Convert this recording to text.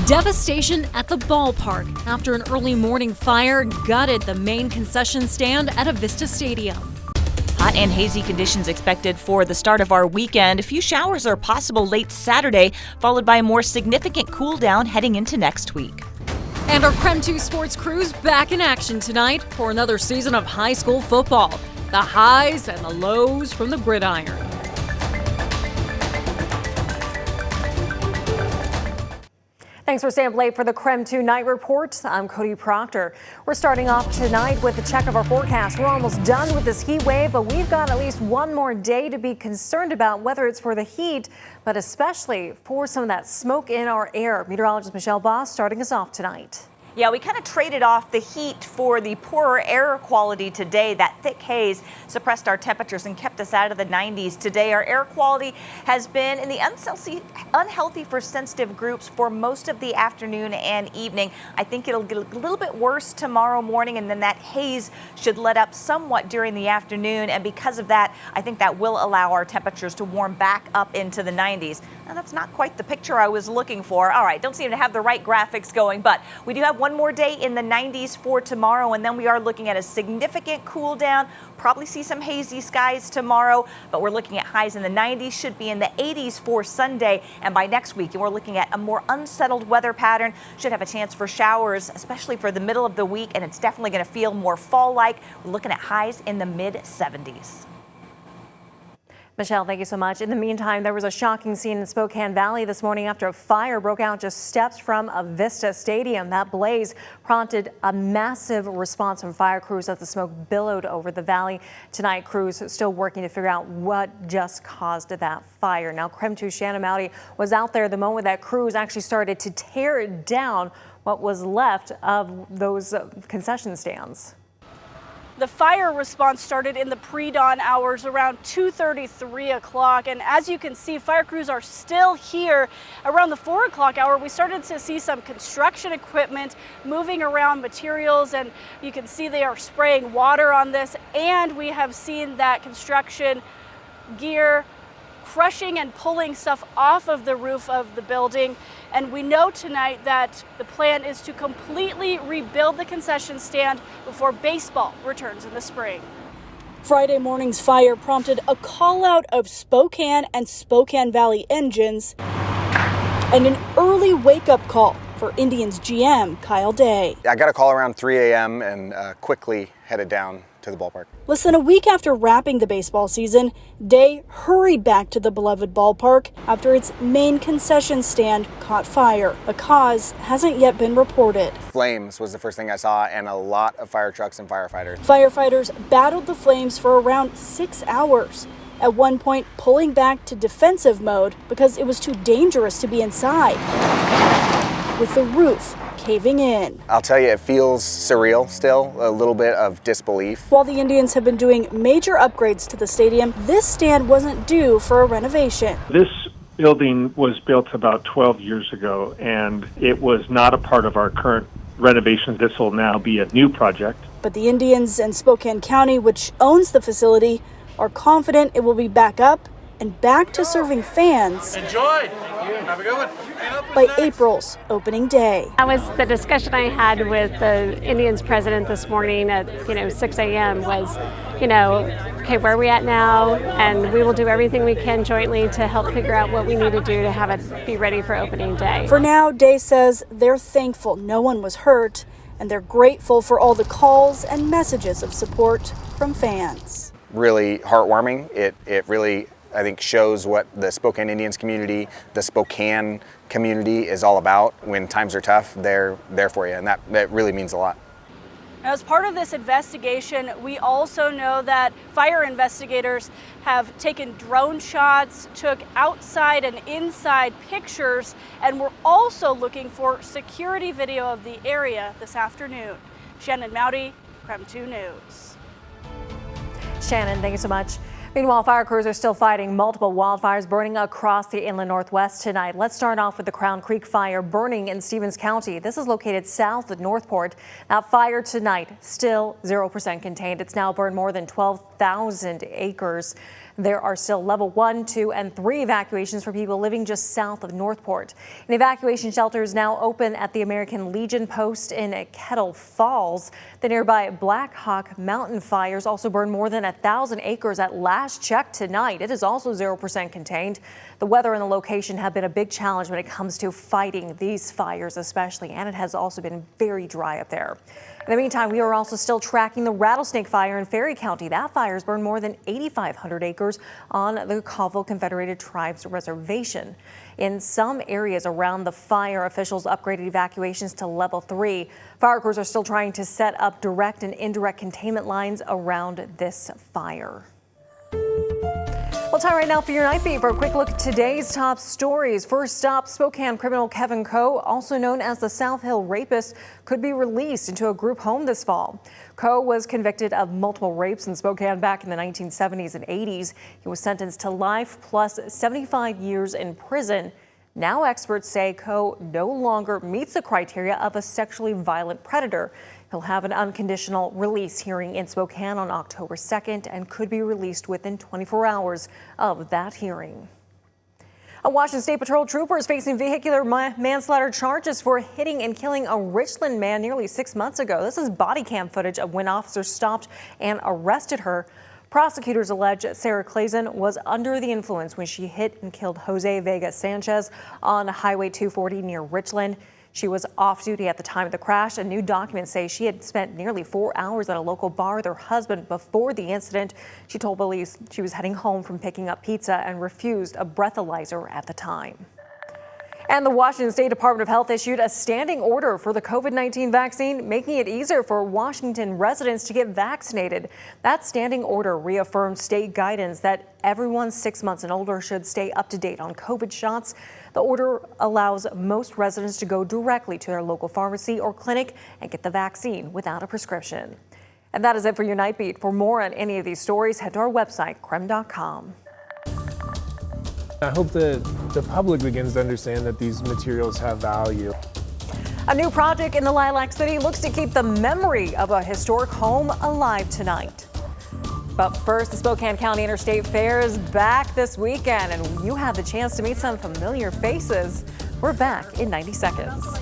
Devastation at the ballpark after an early morning fire gutted the main concession stand at Avista Stadium. Hot and hazy conditions expected for the start of our weekend. A few showers are possible late Saturday, followed by a more significant cool down heading into next week. And our KREM 2 sports crew's back in action tonight for another season of high school football. The highs and the lows from the gridiron. Thanks for staying up late for the KREM 2 Night Report. I'm Cody Proctor. We're starting off tonight with a check of our forecast. We're almost done with this heat wave, but we've got at least one more day to be concerned about, whether it's for the heat, but especially for some of that smoke in our air. Meteorologist Michelle Boss starting us off tonight. Yeah, we kind of traded off the heat for the poorer air quality today. That thick haze suppressed our temperatures and kept us out of the 90s. Today, our air quality has been in the unhealthy for sensitive groups for most of the afternoon and evening. I think it'll get a little bit worse tomorrow morning, and then that haze should let up somewhat during the afternoon. And because of that, I think that will allow our temperatures to warm back up into the 90s. Now, that's not quite the picture I was looking for. All right, don't seem to have the right graphics going, but we do have one more day in the 90s for tomorrow, and then we are looking at a significant cool down. Probably see some hazy skies tomorrow, but we're looking at highs in the 90s, should be in the 80s for Sunday, and by next week we're looking at a more unsettled weather pattern. Should have a chance for showers, especially for the middle of the week, and it's definitely going to feel more fall-like. We're looking at highs in the mid-70s. Michelle, thank you so much. In the meantime, there was a shocking scene in Spokane Valley this morning after a fire broke out just steps from Avista Stadium. That blaze prompted a massive response from fire crews as the smoke billowed over the valley. Tonight, crews still working to figure out what just caused that fire. Now, KREM 2 Shannon Mowdy was out there the moment that crews actually started to tear down what was left of those concession stands. The fire response started in the pre-dawn hours around 2:30, 3 o'clock. And as you can see, fire crews are still here. Around the 4 o'clock hour, we started to see some construction equipment moving around materials, and you can see they are spraying water on this. And we have seen that construction gear crushing and pulling stuff off of the roof of the building. And we know tonight that the plan is to completely rebuild the concession stand before baseball returns in the spring. Friday morning's fire prompted a call out of Spokane and Spokane Valley engines and an early wake-up call for Indians GM Kyle Day. I got a call around 3 a.m. and quickly headed down to the ballpark. Less than a week after wrapping the baseball season, Day hurried back to the beloved ballpark after its main concession stand caught fire. A cause hasn't yet been reported. Flames was the first thing I saw, and a lot of fire trucks and firefighters. Firefighters battled the flames for around 6 hours, at one point pulling back to defensive mode because it was too dangerous to be inside, with the roof caving in. I'll tell you, it feels surreal still, a little bit of disbelief. While the Indians have been doing major upgrades to the stadium, this stand wasn't due for a renovation. This building was built about 12 years ago, and it was not a part of our current renovations. This will now be a new project. But the Indians and Spokane County, which owns the facility, are confident it will be back up and back to serving fans. Enjoy! Have a good one. By April's opening day. That was the discussion I had with the Indians president this morning at 6 a.m. was, okay, where are we at now? And we will do everything we can jointly to help figure out what we need to do to have it be ready for opening day. For now, Day says they're thankful no one was hurt, and they're grateful for all the calls and messages of support from fans. Really heartwarming. It really, I think, shows what the Spokane Indians community, the Spokane community is all about. When times are tough, they're there for you, and that really means a lot. As part of this investigation, we also know that fire investigators have taken drone shots, took outside and inside pictures, and we're also looking for security video of the area this afternoon. Shannon Mowdy, KREM 2 News. Shannon, thank you so much. Meanwhile, fire crews are still fighting multiple wildfires burning across the inland Northwest tonight. Let's start off with the Crown Creek fire burning in Stevens County. This is located south of Northport. That fire tonight still 0% contained. It's now burned more than 12 1,000 acres. There are still level 1, 2, and 3 evacuations for people living just south of Northport. An evacuation shelter is now open at the American Legion post in Kettle Falls. The nearby Black Hawk Mountain fires also burned more than 1,000 acres at last check tonight. It is also 0% contained. The weather and the location have been a big challenge when it comes to fighting these fires especially, and it has also been very dry up there. In the meantime, we are also still tracking the Rattlesnake Fire in Ferry County. That fire has burned more than 8,500 acres on the Colville Confederated Tribes Reservation. In some areas around the fire, officials upgraded evacuations to level 3. Fire crews are still trying to set up direct and indirect containment lines around this fire. Well, time right now for your Night Beat for a quick look at today's top stories. First up, Spokane criminal Kevin Coe, also known as the South Hill Rapist, could be released into a group home this fall. Coe was convicted of multiple rapes in Spokane back in the 1970s and 80s. He was sentenced to life plus 75 years in prison. Now experts say Coe no longer meets the criteria of a sexually violent predator. He'll have an unconditional release hearing in Spokane on October 2nd and could be released within 24 hours of that hearing. A Washington State Patrol trooper is facing vehicular manslaughter charges for hitting and killing a Richland man nearly 6 months ago. This is body cam footage of when officers stopped and arrested her. Prosecutors allege Sarah Clazen was under the influence when she hit and killed Jose Vega Sanchez on Highway 240 near Richland. She was off duty at the time of the crash, and new documents say she had spent nearly 4 hours at a local bar with her husband before the incident. She told police she was heading home from picking up pizza and refused a breathalyzer at the time. And the Washington State Department of Health issued a standing order for the COVID-19 vaccine, making it easier for Washington residents to get vaccinated. That standing order reaffirmed state guidance that everyone 6 months and older should stay up to date on COVID shots. The order allows most residents to go directly to their local pharmacy or clinic and get the vaccine without a prescription. And that is it for your Night Beat. For more on any of these stories, head to our website, KREM.com. I hope that the public begins to understand that these materials have value. A new project in the Lilac City looks to keep the memory of a historic home alive tonight. But first, the Spokane County Interstate Fair is back this weekend, and you have the chance to meet some familiar faces. We're back in 90 seconds.